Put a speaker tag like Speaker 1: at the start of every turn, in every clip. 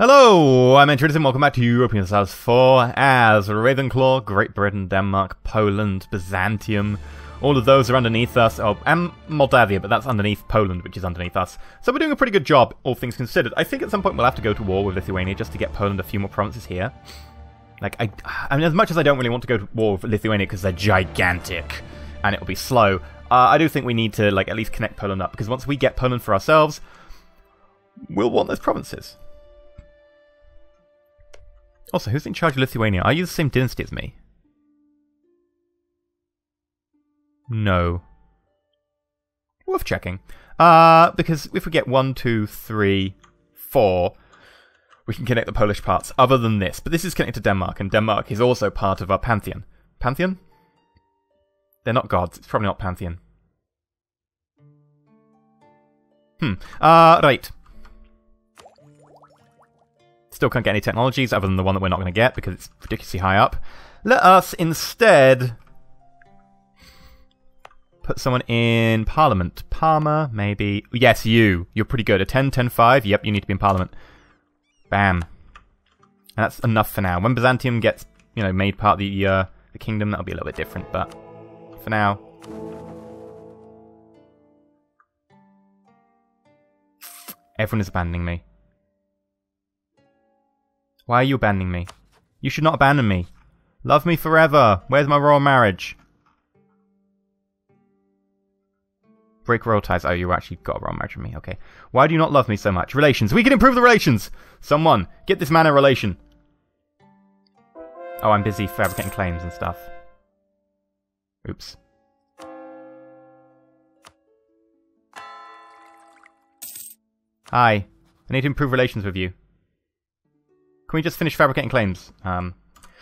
Speaker 1: Hello, I'm EnterElysium, welcome back to Europa Universalis IV as Ravenclaw, Great Britain, Denmark, Poland, Byzantium. All of those are underneath us. Oh, and Moldavia, but that's underneath Poland, which is underneath us. So we're doing a pretty good job, all things considered. I think at some point we'll have to go to war with Lithuania just to get Poland a few more provinces here. Like, I mean, as much as I don't really want to go to war with Lithuania because they're gigantic and it'll be slow, I do think we need to, like, at least connect Poland up, because once we get Poland for ourselves, we'll want those provinces. Also, who's in charge of Lithuania? Are you the same dynasty as me? No. Worth checking. Because if we get 1, 2, 3, 4, we can connect the Polish parts, other than this. But this is connected to Denmark, and Denmark is also part of our pantheon. Pantheon? They're not gods. It's probably not pantheon. Right. Still can't get any technologies other than the one that we're not going to get because it's ridiculously high up. Let us instead put someone in Parliament. Parma, maybe. Yes, you. You're pretty good. A 10, 10, 5. Yep, you need to be in Parliament. Bam. And that's enough for now. When Byzantium gets, you know, made part of the kingdom, that'll be a little bit different. But for now, everyone is abandoning me. Why are you abandoning me? You should not abandon me. Love me forever. Where's my royal marriage? Break royal ties. Oh, you actually got a royal marriage with me. Okay. Why do you not love me so much? Relations. We can improve the relations! Someone, get this man a relation. Oh, I'm busy fabricating claims and stuff. Oops. Hi. I need to improve relations with you. Can we just finish fabricating claims?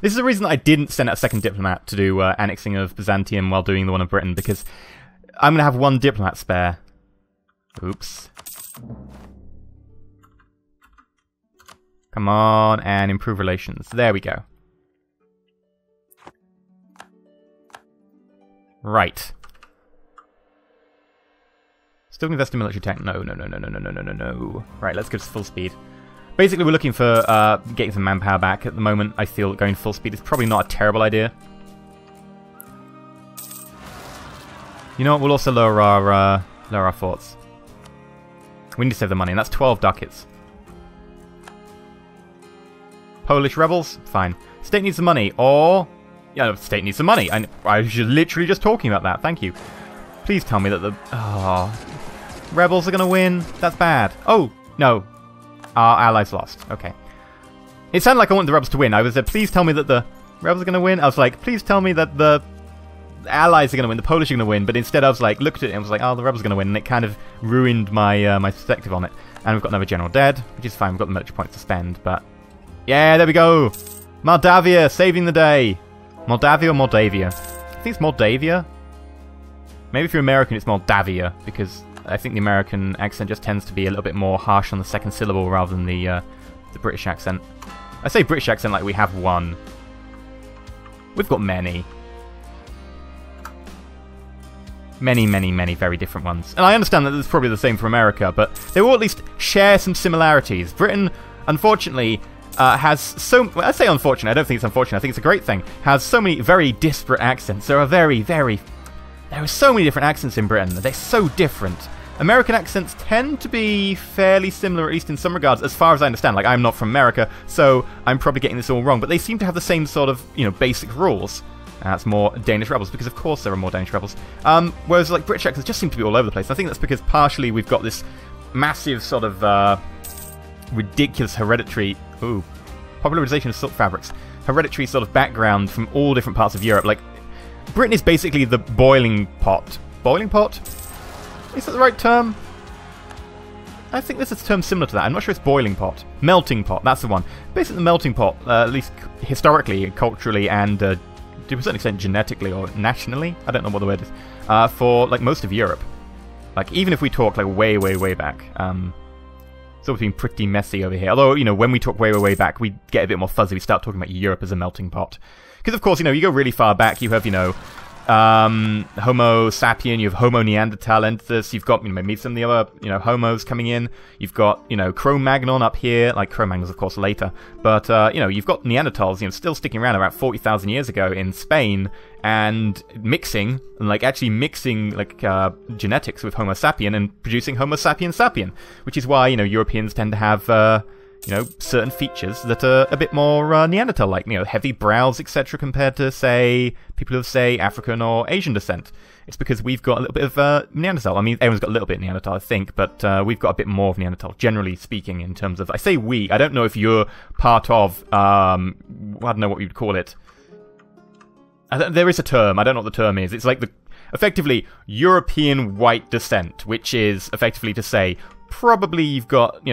Speaker 1: This is the reason that I didn't send out a second diplomat to do annexing of Byzantium while doing the one of Britain, because I'm going to have one diplomat spare. Oops. Come on, and improve relations. There we go. Right. Still invest in military tech? No. Right, let's go to full speed. Basically, we're looking for getting some manpower back. At the moment, I feel that going full speed is probably not a terrible idea. You know what? We'll also lower our forts. We need to save the money, and that's 12 ducats. Polish rebels? Fine. State needs the money, or... Yeah, state needs the money. I was literally just talking about that. Thank you. Please tell me that the... Oh, rebels are going to win. That's bad. Oh, no. Our allies lost. Okay. It sounded like I wanted the rebels to win. I was please tell me that the rebels are going to win. I was like, please tell me that the allies are going to win, the Polish are going to win. But instead I was like, looked at it and was like, oh, the rebels are going to win. And it kind of ruined my my perspective on it. And we've got another general dead, which is fine. We've got the military points to spend. But yeah, there we go. Moldavia, saving the day. Moldavia or Moldavia? I think it's Moldavia. Maybe if you're American, it's Moldavia, because I think the American accent just tends to be a little bit more harsh on the second syllable rather than the British accent. I say British accent like we have one. We've got many. Many very different ones. And I understand that it's probably the same for America, but they will at least share some similarities. Britain, unfortunately, has so... Well, I say unfortunate, I don't think it's unfortunate, I think it's a great thing. Has so many very disparate accents. There are so many different accents in Britain. They're so different. American accents tend to be fairly similar, at least in some regards, as far as I understand. Like, I'm not from America, so I'm probably getting this all wrong. But they seem to have the same sort of, you know, basic rules. That's more Danish rebels, because of course there are more Danish rebels. Whereas, like, British accents just seem to be all over the place. I think that's because partially we've got this massive sort of ridiculous hereditary... Ooh. Popularization of silk fabrics. Hereditary sort of background from all different parts of Europe. Like, Britain is basically the boiling pot. Boiling pot? Is that the right term? I think this is a term similar to that. I'm not sure it's boiling pot. Melting pot, that's the one. Basically the melting pot, at least historically, culturally, and to a certain extent genetically or nationally, I don't know what the word is, for like most of Europe. Like, even if we talk like way back, it's always been pretty messy over here. Although, you know, when we talk way back, we get a bit more fuzzy. We start talking about Europe as a melting pot. Because, of course, you know, you go really far back, you have, you know, Homo sapien, you have Homo neanderthalensis, you've got, maybe some of the other, Homos coming in, you've got, Cro-Magnon up here, like Cro-Magnon's of course later, but, you've got Neanderthals, still sticking around about 40,000 years ago in Spain, and mixing, genetics with Homo sapien and producing Homo sapien sapien, which is why, Europeans tend to have, certain features that are a bit more Neanderthal-like, heavy brows, etc., compared to, say, people of, say, African or Asian descent. It's because we've got a little bit of Neanderthal. I mean, everyone's got a little bit of Neanderthal, I think, but we've got a bit more of Neanderthal, generally speaking, in terms of... I say we, I don't know if you're part of... I don't know what you'd call it. There is a term, I don't know what the term is. It's like effectively, European white descent, which is effectively to say, probably you've got,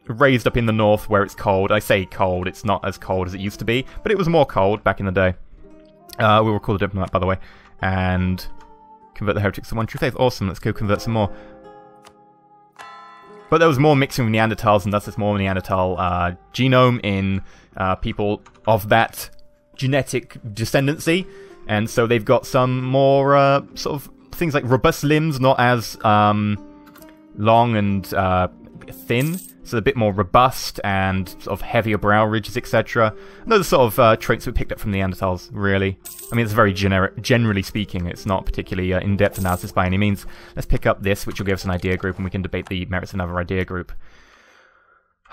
Speaker 1: raised up in the north where it's cold. I say cold, it's not as cold as it used to be, but it was more cold back in the day. We'll recall the diplomat, by the way, and convert the heretics to one true faith. Awesome, let's go convert some more. But there was more mixing with Neanderthals, and thus there's more Neanderthal genome in people of that genetic descendancy, and so they've got some more sort of things like robust limbs, not as long and thin, so they're a bit more robust and sort of heavier brow ridges, etc. Those are sort of traits we picked up from Neanderthals, really. I mean, it's very generic, generally speaking. It's not particularly in-depth analysis by any means. Let's pick up this, which will give us an idea group, and we can debate the merits of another idea group.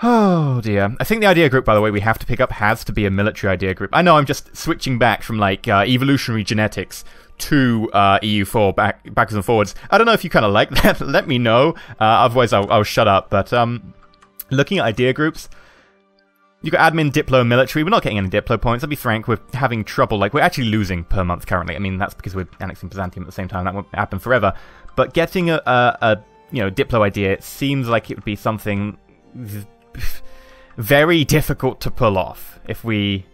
Speaker 1: Oh, dear. I think the idea group, by the way, we have to pick up has to be a military idea group. I know I'm just switching back from, evolutionary genetics to EU4 backwards and forwards. I don't know if you kind of like that. Let me know. Otherwise, I'll shut up. But, looking at idea groups, you've got admin, diplo, military. We're not getting any diplo points. I'll be frank, we're having trouble. We're actually losing per month currently. I mean, that's because we're annexing Byzantium at the same time. That won't happen forever. But getting a diplo idea, it seems like it would be something very difficult to pull off if we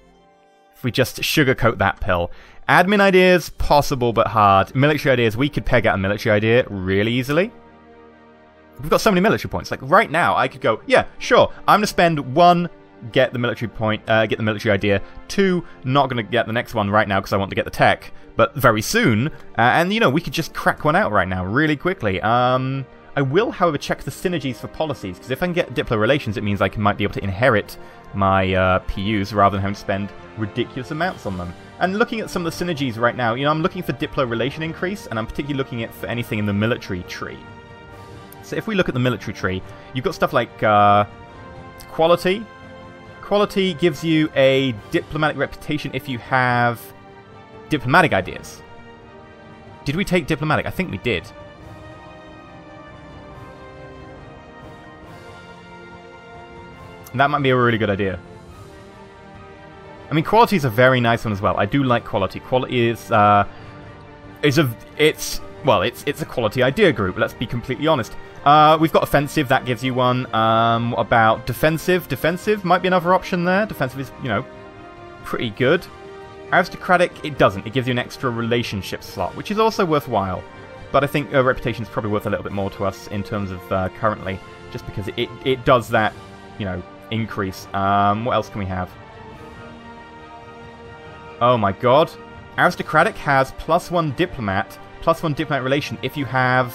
Speaker 1: just sugarcoat that pill. Admin ideas, possible but hard. Military ideas, we could peg out a military idea really easily. We've got so many military points. Right now, I could go, yeah, sure, I'm going to spend 1, get the military point, get the military idea. 2, not going to get the next one right now because I want to get the tech, but very soon. And, we could just crack one out right now really quickly. I will, however, check the synergies for policies, because if I can get diplo relations, it means I might be able to inherit my PUs rather than having to spend ridiculous amounts on them. And looking at some of the synergies right now, I'm looking for diplo relation increase, and I'm particularly looking at for anything in the military tree. So if we look at the military tree, you've got stuff like quality. Quality gives you a diplomatic reputation if you have diplomatic ideas. Did we take diplomatic? I think we did. That might be a really good idea. I mean, quality is a very nice one as well. I do like quality. Quality is a quality idea group. Let's be completely honest. We've got offensive. That gives you one. What about defensive? Defensive might be another option there. Defensive is, pretty good. Aristocratic, it doesn't. It gives you an extra relationship slot, which is also worthwhile. But I think reputation is probably worth a little bit more to us in terms of currently, just because it does that, increase. What else can we have? Oh my god. Aristocratic has +1 diplomat, +1 diplomat relation if you have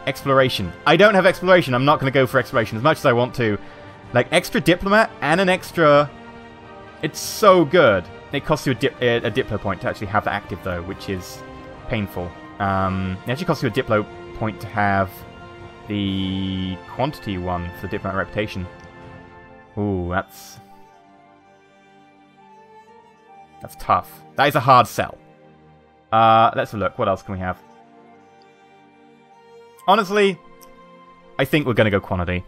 Speaker 1: exploration. I don't have exploration. I'm not going to go for exploration as much as I want to. Extra diplomat and an extra... It's so good. It costs you a diplo point to actually have that active, though, which is painful. It actually costs you a diplo point to have the quantity one for the diplomat reputation. Ooh, that's tough. That is a hard sell. Let's have a look. What else can we have? Honestly, I think we're going to go quantity.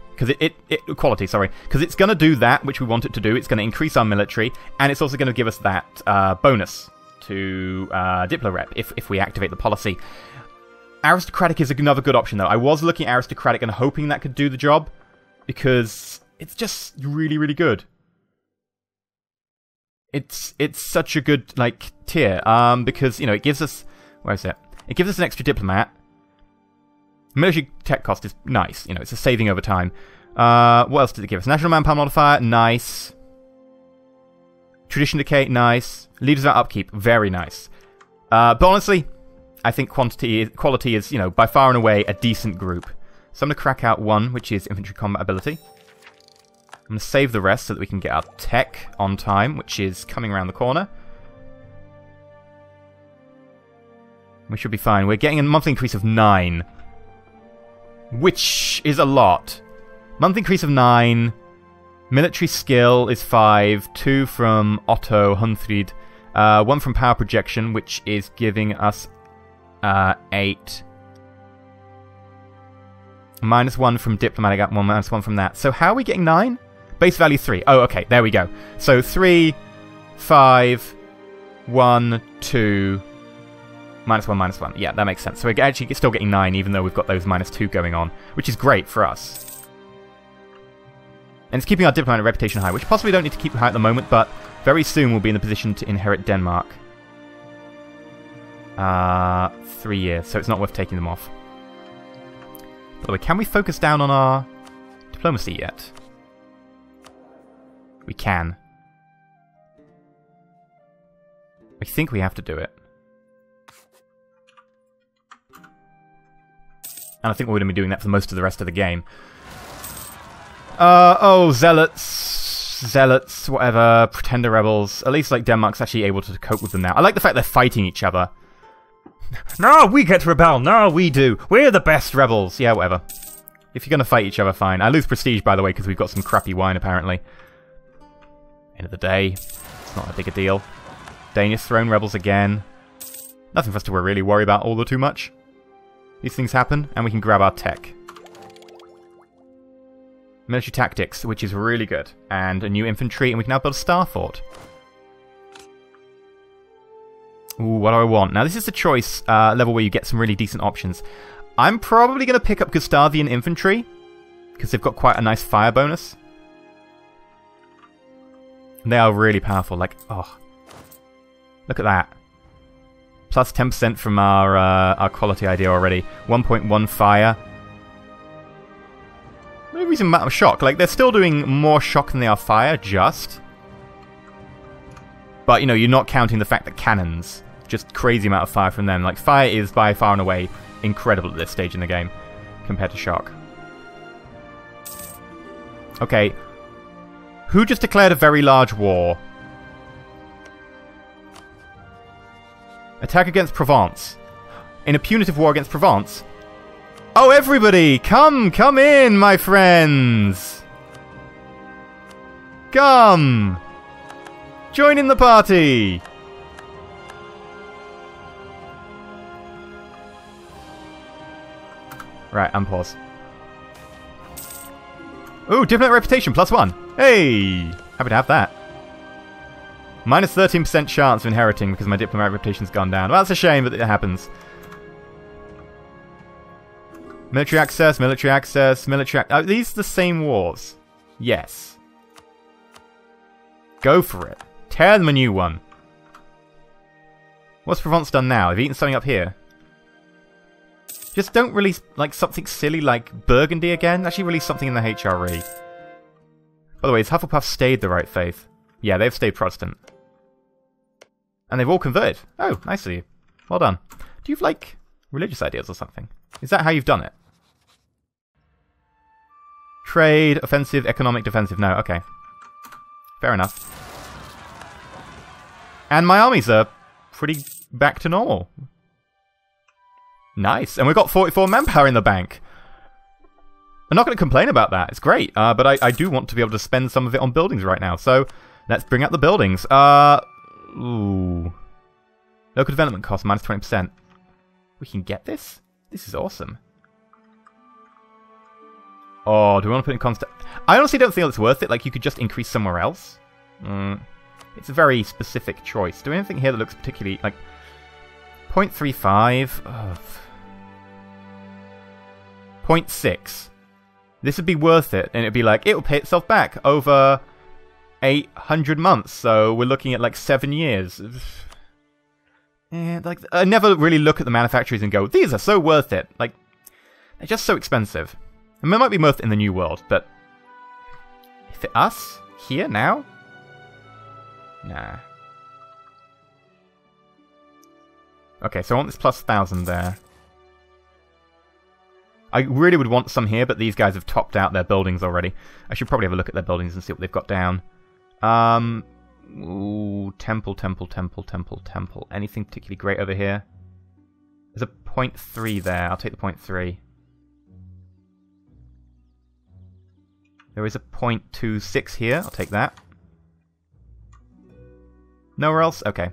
Speaker 1: Quality, sorry. Because it's going to do that which we want it to do. It's going to increase our military. And it's also going to give us that bonus to Diplo Rep if we activate the policy. Aristocratic is another good option, though. I was looking at Aristocratic and hoping that could do the job. Because it's just really, really good. It's such a good, tier. Because, it gives us... Where is it? It gives us an extra diplomat. Military tech cost is nice. It's a saving over time. What else did it give us? National manpower modifier, nice. Tradition decay, nice. Leaders without upkeep, very nice. But honestly, I think quality is, you know, by far and away a decent group. So I'm going to crack out one, which is infantry combat ability. I'm going to save the rest so that we can get our tech on time, which is coming around the corner. We should be fine. We're getting a monthly increase of 9. Which is a lot. Monthly increase of 9. Military skill is 5. 2 from Otto Hunfried. 1 from power projection, which is giving us 8. -1 from diplomatic, -1 from that. So how are we getting 9? Base value 3. Oh, okay, there we go. So 3, 5, 1, 2, -1, -1. Yeah, that makes sense. So we're actually still getting 9, even though we've got those -2 going on, which is great for us. And it's keeping our diplomatic reputation high, which possibly don't need to keep high at the moment, but very soon we'll be in a position to inherit Denmark. 3 years, so it's not worth taking them off. By the way, can we focus down on our diplomacy yet? We can. I think we have to do it. And I think we're going to be doing that for most of the rest of the game. Oh, zealots, whatever, pretender rebels. At least, like, Denmark's actually able to cope with them now. I like the fact they're fighting each other. No, we get to rebel. No, we do. We're the best rebels. Yeah, whatever. If you're going to fight each other, fine. I lose prestige, by the way, because we've got some crappy wine, apparently. End of the day. It's not that big a deal. Danish throne rebels again. Nothing for us to really worry about all the too much. These things happen, and we can grab our tech. Military tactics, which is really good. And a new infantry, and we can now build a star fort. Ooh, what do I want? Now, this is the choice level where you get some really decent options. I'm probably going to pick up Gustavian infantry, because they've got quite a nice fire bonus. And they are really powerful, like, oh. Look at that. Plus 10% from our quality idea already. 1.1 fire. No reason I'm shocked. Like, they're still doing more shock than they are fire, just. But, you know, you're not counting the fact that cannons. Just crazy amount of fire from them. Like, fire is by far and away incredible at this stage in the game compared to shock. Okay. Who just declared a very large war? Attack against Provence. In a punitive war against Provence? Oh, everybody! Come in, my friends! Come! Join in the party! Right, unpause. Ooh, diplomatic reputation, +1. Hey! Happy to have that. Minus 13% chance of inheriting because my diplomatic reputation's gone down. Well, that's a shame, but it happens. Military access, military access, military access. Are these the same wars? Yes. Go for it. Tear them a new one. What's Provence done now? They've eaten something up here. Just don't release like something silly like Burgundy again. Actually release something in the HRE. By the way, has Hufflepuff stayed the right faith? Yeah, they've stayed Protestant. And they've all converted. Oh, nice of you. Well done. Do you have, like, religious ideas or something? Is that how you've done it? Trade, offensive, economic, defensive. No, okay. Fair enough. And my armies are pretty back to normal. Nice. And we've got 44 manpower in the bank. I'm not going to complain about that. It's great. But I do want to be able to spend some of it on buildings right now. So, let's bring up the buildings. Ooh. Local development cost, minus 20%. We can get this? This is awesome. Oh, do we want to put in constant... I honestly don't feel it's worth it. Like, you could just increase somewhere else. It's a very specific choice. Do we have anything here that looks particularly, like... 0.35? Oh. 0.6. This would be worth it, and it'd be like, it will pay itself back over 800 months, so we're looking at like 7 years. And like, I never really look at the manufacturers and go, these are so worth it. Like, they're just so expensive. And they might be worth it in the new world, but for us? Here? Now? Nah. Okay, so I want this plus 1,000 there. I really would want some here, but these guys have topped out their buildings already. I should probably have a look at their buildings and see what they've got down. Ooh, temple. Anything particularly great over here? There's a 0.3 there. I'll take the 0.3. There is a 0.26 here. I'll take that. Nowhere else? Okay.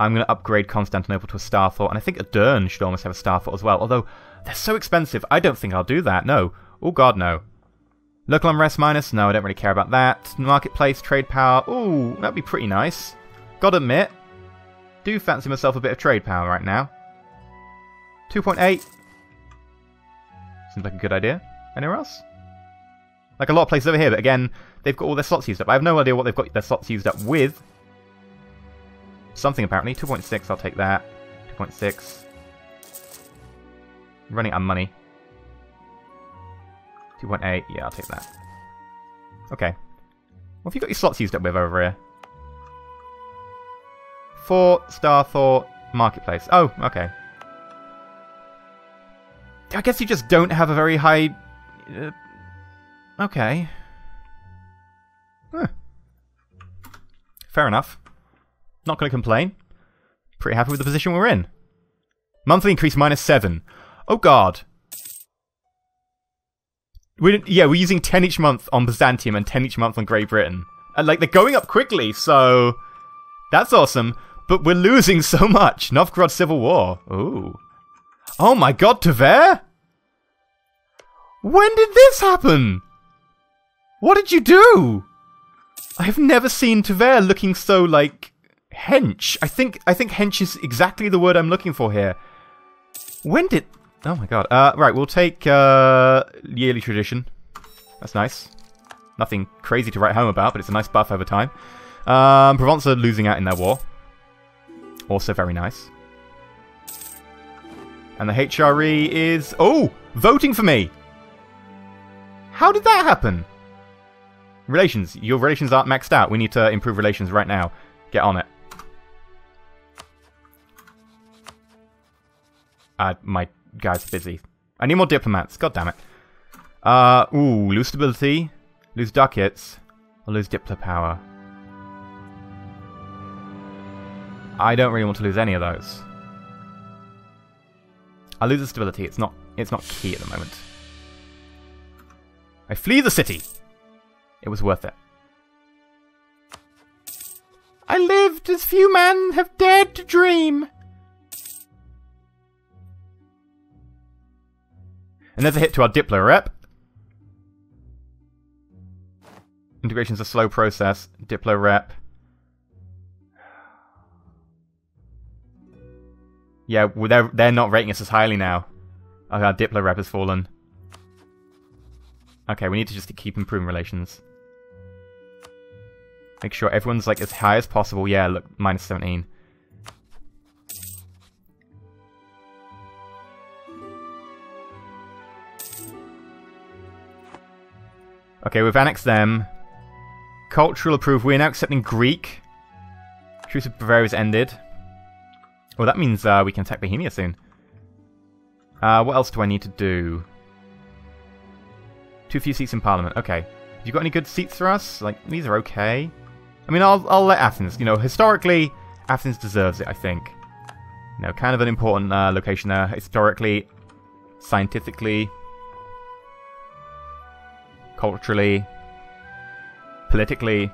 Speaker 1: I'm going to upgrade Constantinople to a Star Thought, and I think Adern should almost have a Star Thought as well, although they're so expensive, I don't think I'll do that, no. Oh god, no. Local unrest minus? No, I don't really care about that. Marketplace, trade power, ooh, that'd be pretty nice. Gotta admit, do fancy myself a bit of trade power right now. 2.8. Seems like a good idea. Anywhere else? Like a lot of places over here, but again, they've got all their slots used up. I have no idea what they've got their slots used up with. Something apparently. 2.6, I'll take that. 2.6. Running out of money. 2.8, yeah, I'll take that. Okay. What have you got your slots used up with over here? 4, Star Thought, Marketplace. Oh, okay. I guess you just don't have a very high... okay. Huh. Fair enough. Not going to complain. Pretty happy with the position we're in. Monthly increase -7. Oh god. We're using 10 each month on Byzantium and 10 each month on Great Britain. And like, they're going up quickly, so... that's awesome. But we're losing so much. Novgorod Civil War. Ooh. Oh my god, Tver? When did this happen? What did you do? I have never seen Tver looking so, like... hench. I think hench is exactly the word I'm looking for here. When did... oh my god. Right, we'll take yearly tradition. That's nice. Nothing crazy to write home about, but it's a nice buff over time. Provence are losing out in their war. Also very nice. And the HRE is... oh! Voting for me! How did that happen? Relations. Your relations aren't maxed out. We need to improve relations right now. Get on it. My guy's busy. I need more diplomats. God damn it. Ooh, lose stability, lose ducats, or lose diplo power. I don't really want to lose any of those. I'll lose the stability. It's not key at the moment. I flee the city. It was worth it. I lived as few men have dared to dream. And there's a hit to our Diplo rep. Integration's a slow process. Diplo rep. Yeah, well, they're not rating us as highly now. Okay, our Diplo rep has fallen. Okay, we need to just keep improving relations. Make sure everyone's like as high as possible. Yeah, look, -17. Okay, we've annexed them. Cultural approved. We're now accepting Greek. Truce with Bavaria's ended. Well, that means we can attack Bohemia soon. What else do I need to do? Too few seats in Parliament. Okay. Have you got any good seats for us? Like, these are okay. I mean, I'll let Athens. You know, historically, Athens deserves it, I think. You know, kind of an important location there. Historically, scientifically, culturally, politically,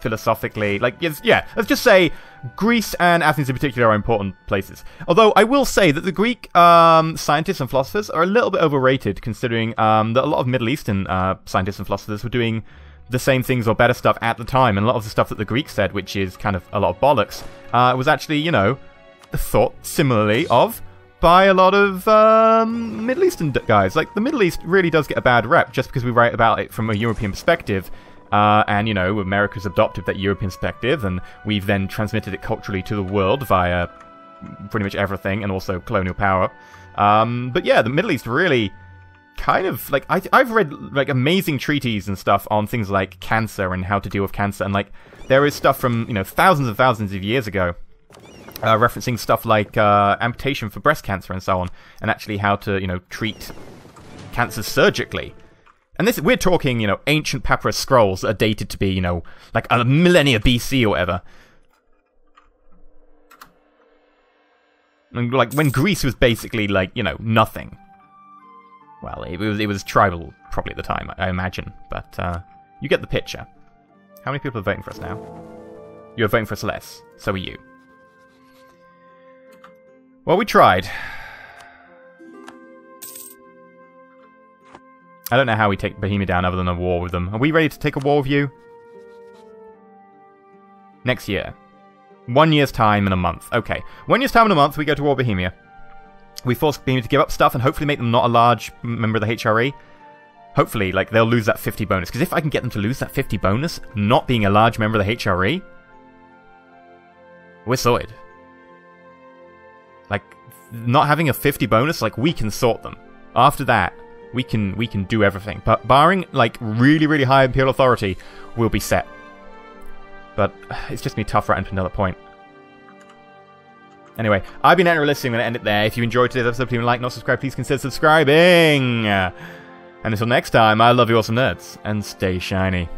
Speaker 1: philosophically. Like, yeah, let's just say Greece and Athens in particular are important places. Although, I will say that the Greek scientists and philosophers are a little bit overrated, considering that a lot of Middle Eastern scientists and philosophers were doing the same things or better stuff at the time, and a lot of the stuff that the Greeks said, which is kind of a lot of bollocks, was actually, you know, thought similarly of by a lot of Middle Eastern guys. Like, the Middle East really does get a bad rep just because we write about it from a European perspective. And, you know, America's adopted that European perspective, and we've then transmitted it culturally to the world via pretty much everything, and also colonial power. But yeah, the Middle East really kind of like I've read like amazing treatises and stuff on things like cancer and how to deal with cancer, and like there is stuff from thousands and thousands of years ago referencing stuff like amputation for breast cancer and so on, and actually how to treat cancer surgically. And this, we're talking ancient papyrus scrolls that are dated to be like a millennia BC or whatever. And like when Greece was basically like nothing. Well, it was tribal probably at the time, I imagine, but you get the picture. How many people are voting for us now? You're voting for us less. So are you. Well, we tried. I don't know how we take Bohemia down other than a war with them. Are we ready to take a war with you? Next year. 1 year's time and a month. Okay. 1 year's time and a month, we go to war with Bohemia. We force Bohemia to give up stuff and hopefully make them not a large member of the HRE. Hopefully, like, they'll lose that 50 bonus. Because if I can get them to lose that 50 bonus, not being a large member of the HRE, we're sorted. Like, not having a 50 bonus, like, we can sort them. After that, we can do everything. But barring, like, really, really high Imperial authority, we'll be set. But it's just going to be tough right until another point. Anyway, I've been EnterElysium. I'm going to end it there. If you enjoyed today's episode, please like, not subscribe, please consider subscribing. And until next time, I love you awesome nerds, and stay shiny.